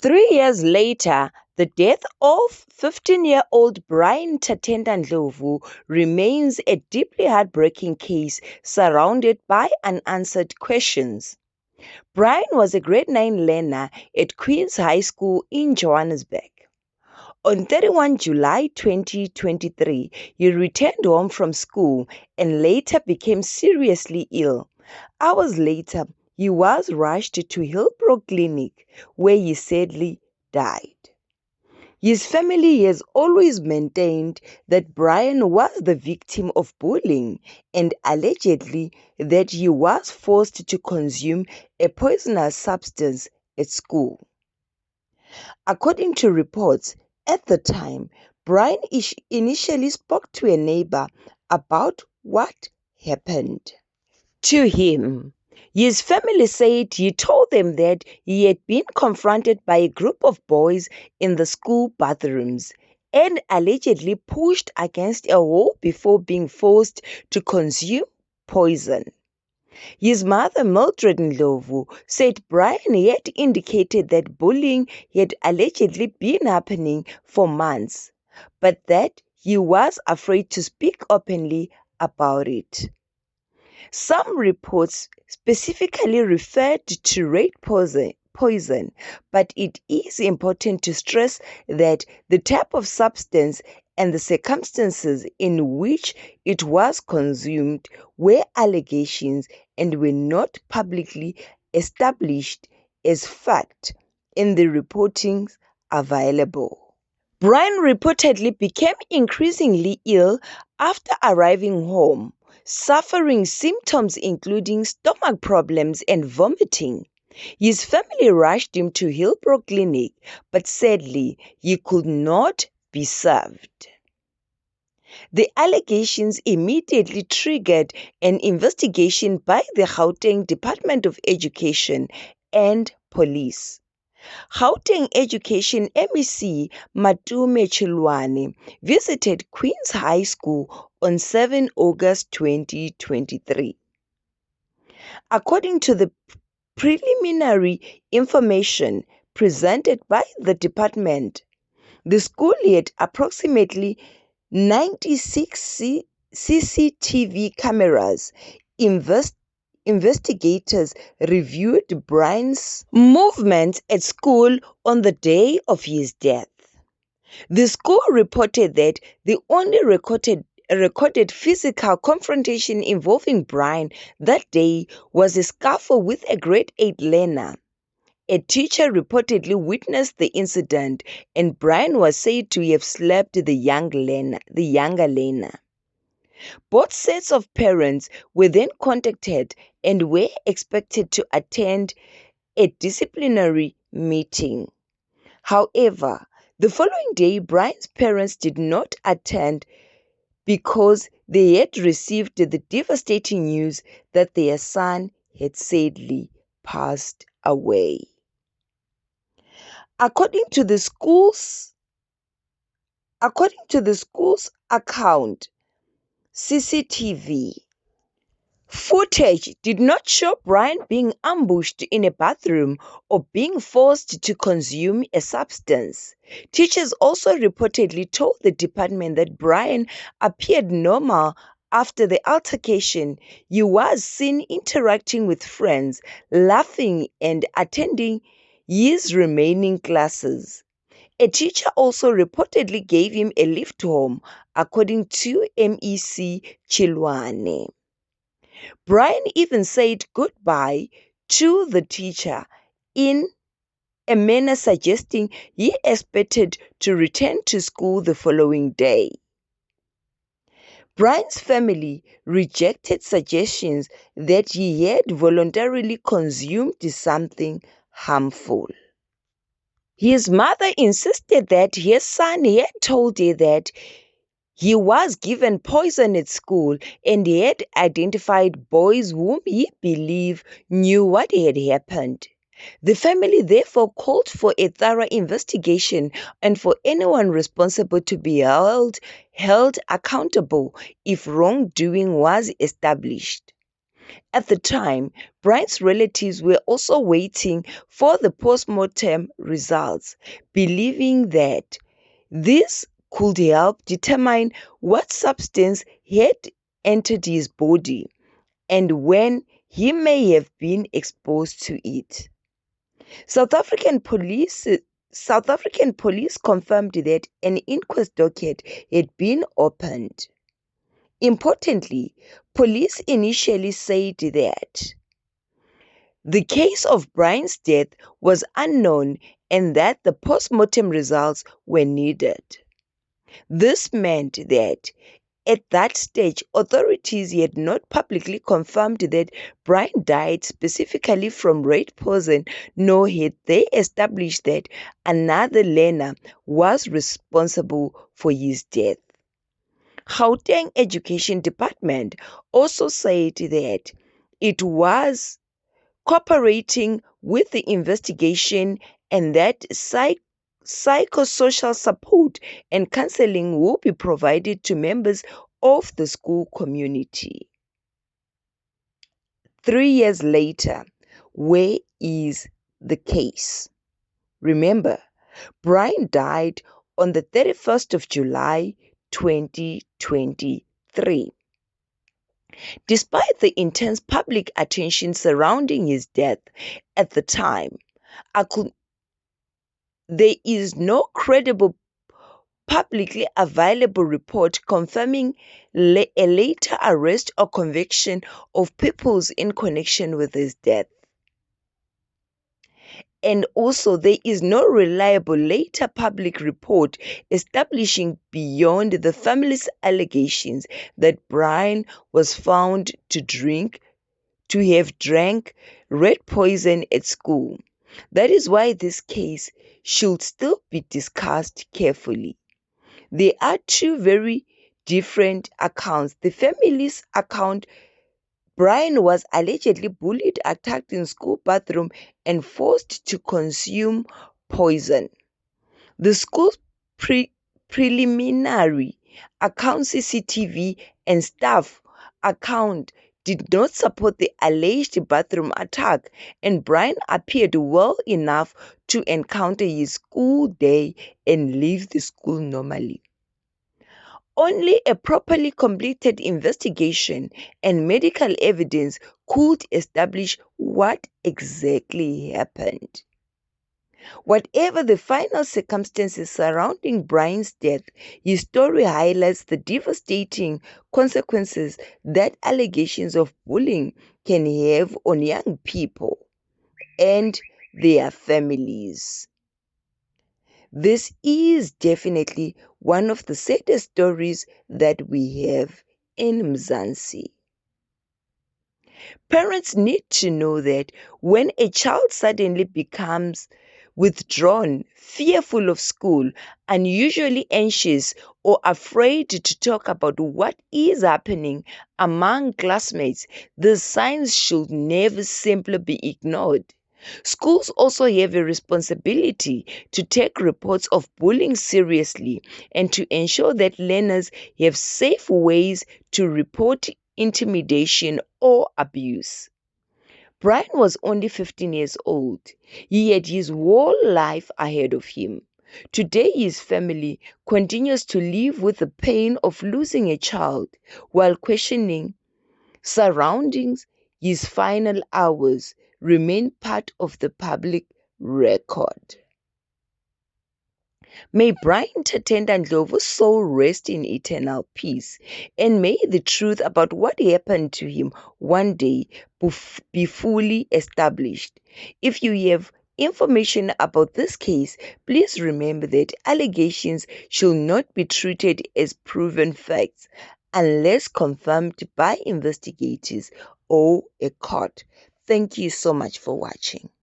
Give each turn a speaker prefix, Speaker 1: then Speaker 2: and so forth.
Speaker 1: 3 years later, the death of 15-year-old Brian Tatenda Ndlovu remains a deeply heartbreaking case surrounded by unanswered questions. Brian was a grade 9 learner at Queen's High School in Johannesburg. On 31 July 2023, he returned home from school and later became seriously ill. Hours later, he was rushed to Hillbrow Clinic, where he sadly died. His family has always maintained that Brian was the victim of bullying and allegedly that he was forced to consume a poisonous substance at school. According to reports, at the time, Brian initially spoke to a neighbor about what happened to him. His family said he told them that he had been confronted by a group of boys in the school bathrooms and allegedly pushed against a wall before being forced to consume poison. His mother, Mildred Ndlovu, said Brian had indicated that bullying had allegedly been happening for months, but that he was afraid to speak openly about it. Some reports specifically referred to rat poison, but it is important to stress that the type of substance and the circumstances in which it was consumed were allegations and were not publicly established as fact in the reportings available. Brian reportedly became increasingly ill after arriving home, suffering symptoms including stomach problems and vomiting. His family rushed him to Hillbrow Clinic, but sadly, he could not be served. The allegations immediately triggered an investigation by the Gauteng Department of Education and police. Gauteng Education MEC Matume Chilwane visited Queen's High School on 7 August 2023. According to the preliminary information presented by the department, the school had approximately 96 CCTV cameras. Investigators reviewed Brian's movements at school on the day of his death. The school reported that the only recorded physical confrontation involving Brian that day was a scuffle with a grade 8 learner. A teacher reportedly witnessed the incident, and Brian was said to have slapped the younger learner. Both sets of parents were then contacted and were expected to attend a disciplinary meeting. However, the following day, Brian's parents did not attend because they had received the devastating news that their son had sadly passed away. According to the school's account, CCTV footage did not show Brian being ambushed in a bathroom or being forced to consume a substance. Teachers also reportedly told the department that Brian appeared normal after the altercation. He was seen interacting with friends, laughing, and attending his remaining classes. A teacher also reportedly gave him a lift home, according to MEC Chilwane. Brian even said goodbye to the teacher in a manner suggesting he expected to return to school the following day. Brian's family rejected suggestions that he had voluntarily consumed something harmful. His mother insisted that his son had told her that he was given poison at school and he had identified boys whom he believed knew what had happened. The family therefore called for a thorough investigation and for anyone responsible to be held accountable if wrongdoing was established. At the time, Brian's relatives were also waiting for the post-mortem results, believing that this could help determine what substance had entered his body and when he may have been exposed to it. South African police confirmed that an inquest docket had been opened. Importantly, police initially said that the case of Brian's death was unknown and that the post-mortem results were needed. This meant that at that stage, authorities had not publicly confirmed that Brian died specifically from rat poison, nor had they established that another learner was responsible for his death. Gauteng Education Department also said that it was cooperating with the investigation and that psychosocial support and counseling will be provided to members of the school community. 3 years later, where is the case? Remember, Brian died on the 31st of July 2023. Despite the intense public attention surrounding his death at the time, there is no credible publicly available report confirming a later arrest or conviction of Peoples in connection with his death. And also, there is no reliable later public report establishing beyond the family's allegations that Brian was found to have drank rat poison at school. That is why this case should still be discussed carefully. There are two very different accounts. The family's account: Brian was allegedly bullied, attacked in school bathroom, and forced to consume poison. The school's preliminary account, CCTV, and staff account did not support the alleged bathroom attack, and Brian appeared well enough to encounter his school day and leave the school normally. Only a properly completed investigation and medical evidence could establish what exactly happened. Whatever the final circumstances surrounding Brian's death, his story highlights the devastating consequences that allegations of bullying can have on young people and their families. This is definitely one of the saddest stories that we have in Mzansi. Parents need to know that when a child suddenly becomes withdrawn, fearful of school, unusually anxious, or afraid to talk about what is happening among classmates, the signs should never simply be ignored. Schools also have a responsibility to take reports of bullying seriously and to ensure that learners have safe ways to report intimidation or abuse. Brian was only 15 years old. He had his whole life ahead of him. Today, his family continues to live with the pain of losing a child while questioning surroundings. His final hours remain part of the public record. May Brian Tatenda Ndlovu's soul rest in eternal peace, and may the truth about what happened to him one day be fully established. If you have information about this case, please remember that allegations should not be treated as proven facts unless confirmed by investigators or a court. Thank you so much for watching.